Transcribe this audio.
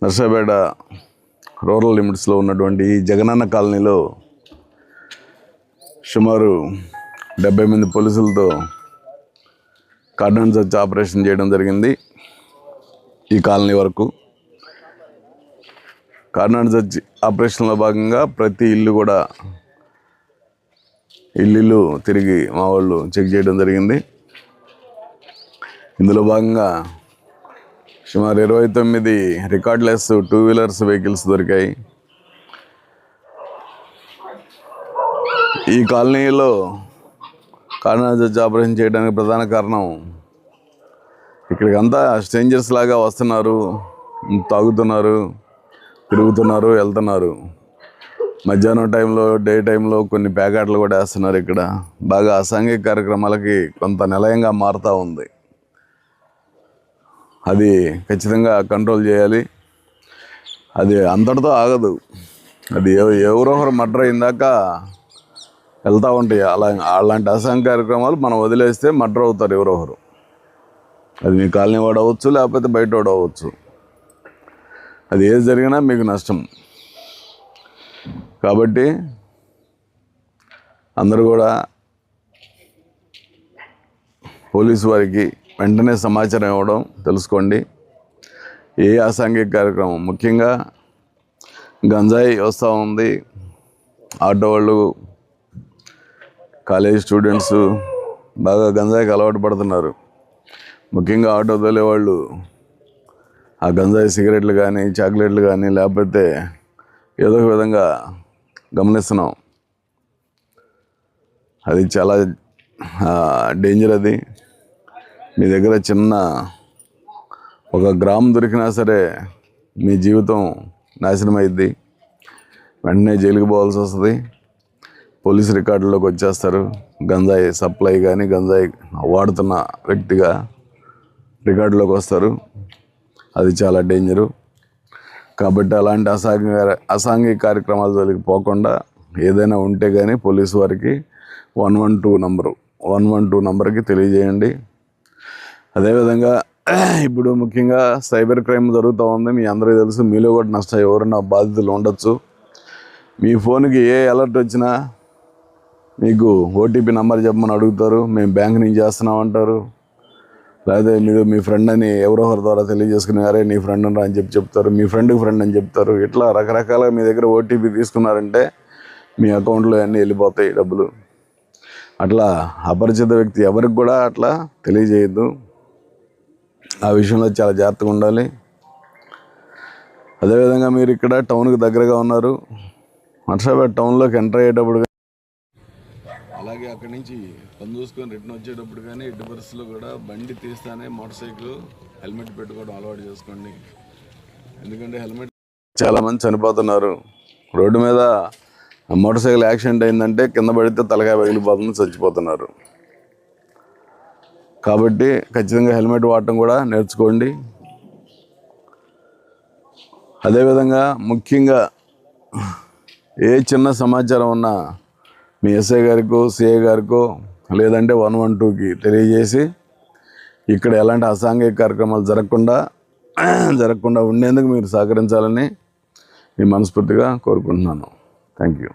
Narsapeta rural లిమిట్స్లో ఉన్నటువంటి ఈ జగనన్న కాలనీలో సుమారు 70 మంది పోలీసులతో కార్డన్ సెర్చ్ ఆపరేషన్ చేయడం జరిగింది. ఈ కాలనీ వరకు కార్డన్ సెర్చ్ ఆపరేషన్లో భాగంగా ప్రతి ఇల్లు కూడా ఇల్లు తిరిగి మా వాళ్ళు చెక్ చేయడం జరిగింది. ఇందులో భాగంగా సుమారు 29 రికార్డ్లెస్ 2 వీలర్స్ వెహికల్స్ దొరికాయి. ఈ కాలనీలో కార్డన్ సెర్చ్ ఆపరేషన్ చేయడానికి ప్రధాన కారణం ఇక్కడికి అంతా స్ట్రేంజర్స్ లాగా వస్తున్నారు, తాగుతున్నారు, తిరుగుతున్నారు, వెళ్తున్నారు. మధ్యాహ్నం టైంలో, డే టైంలో కొన్ని ప్యాకెట్లు కూడా వేస్తున్నారు. ఇక్కడ బాగా అసాంఘిక కార్యక్రమాలకి కొంత నిలయంగా మారుతూ ఉంది. అది ఖచ్చితంగా కంట్రోల్ చేయాలి. అది అంతటితో ఆగదు. అది ఎవరో ఒకరు మర్డర్ అయిందాక వెళ్తూ ఉంటాయి. అలాంటి అసాంఘిక కార్యక్రమాలు మనం వదిలేస్తే మర్డర్ అవుతారు ఎవరో ఒకరు. అది మీ కాలనీ వాడు అవ్వచ్చు, లేకపోతే బయట వాడు అవ్వచ్చు. అది ఏది జరిగినా మీకు నష్టం. కాబట్టి అందరూ కూడా పోలీసు వారికి వెంటనే సమాచారం ఇవ్వడం తెలుసుకోండి. ఏ అసాంఘిక కార్యక్రమం, ముఖ్యంగా గంజాయి వస్తూ ఉంది. ఆటో వాళ్ళు, కాలేజ్ స్టూడెంట్స్ బాగా గంజాయికి అలవాటు పడుతున్నారు. ముఖ్యంగా ఆటో తోలేవాళ్ళు ఆ గంజాయి సిగరెట్లు కానీ, చాక్లెట్లు కానీ, లేకపోతే ఏదో ఒక విధంగా గమనిస్తున్నాం. అది చాలా డేంజర్. అది మీ దగ్గర చిన్న 1 గ్రామ్ దొరికినా సరే మీ జీవితం నాశనం అయింది. వెంటనే జైలుకి పోవాల్సి వస్తుంది. పోలీసు రికార్డుల్లోకి వచ్చేస్తారు. గంజాయి సప్లై కానీ, గంజాయి వాడుతున్న వ్యక్తిగా రికార్డులోకి వస్తారు. అది చాలా డేంజరు. కాబట్టి అలాంటి అసాంఘిక కార్యక్రమాల జోలికి పోకుండా ఏదైనా ఉంటే కానీ పోలీసు వారికి 112 నంబర్కి తెలియజేయండి. అదేవిధంగా ఇప్పుడు ముఖ్యంగా సైబర్ క్రైమ్ జరుగుతూ ఉంది. మీ అందరికీ తెలుసు. మీలో కూడా నష్టం ఎవరైనా బాధితులు ఉండొచ్చు. మీ ఫోన్కి ఏ అలర్ట్ వచ్చినా మీకు ఓటీపీ నెంబర్ చెప్పమని అడుగుతారు. మేము బ్యాంక్ నుంచి చేస్తున్నామంటారు. లేదా మీరు మీ ఫ్రెండ్ అని ఎవరో ఒకరి ద్వారా తెలియజేసుకున్నారే నీ ఫ్రెండ్ అని చెప్తారు. మీ ఫ్రెండ్కి ఫ్రెండ్ అని చెప్తారు. ఇట్లా రకరకాలుగా మీ దగ్గర ఓటీపీ తీసుకున్నారంటే మీ అకౌంట్లో అన్నీ వెళ్ళిపోతాయి డబ్బులు. అట్లా అపరిచిత వ్యక్తి ఎవరికి కూడా అట్లా తెలియజేయద్దు. ఆ విషయంలో చాలా జాగ్రత్తగా ఉండాలి. అదేవిధంగా మీరు ఇక్కడ టౌన్కి దగ్గరగా ఉన్నారు. నర్సాపేట టౌన్లోకి ఎంటర్ అయ్యేటప్పుడు, అలాగే అక్కడి నుంచి పని చూసుకొని రిటర్న్ వచ్చేటప్పుడు కానీ ఎట్టి పరిస్థితుల్లో కూడా బండి తీస్తానే మోటార్ సైకిల్ హెల్మెట్ పెట్టుకోవడం అలవాటు చేసుకోండి. ఎందుకంటే హెల్మెట్ చాలామంది చనిపోతున్నారు. రోడ్డు మీద మోటార్ సైకిల్ యాక్సిడెంట్ అయిందంటే కింద పడితే తలకాయ పగిలిపోతుంది, చచ్చిపోతున్నారు. కాబట్టి ఖచ్చితంగా హెల్మెట్ వాడటం కూడా నేర్చుకోండి. అదేవిధంగా ముఖ్యంగా ఏ చిన్న సమాచారం ఉన్నా మీ ఎస్ఐ గారికో, సిఐ గారికో, లేదంటే 112కి తెలియజేసి ఇక్కడ ఎలాంటి అసాంఘిక కార్యక్రమాలు జరగకుండా ఉండేందుకు మీరు సహకరించాలని మీ మనస్ఫూర్తిగా కోరుకుంటున్నాను. Thank you.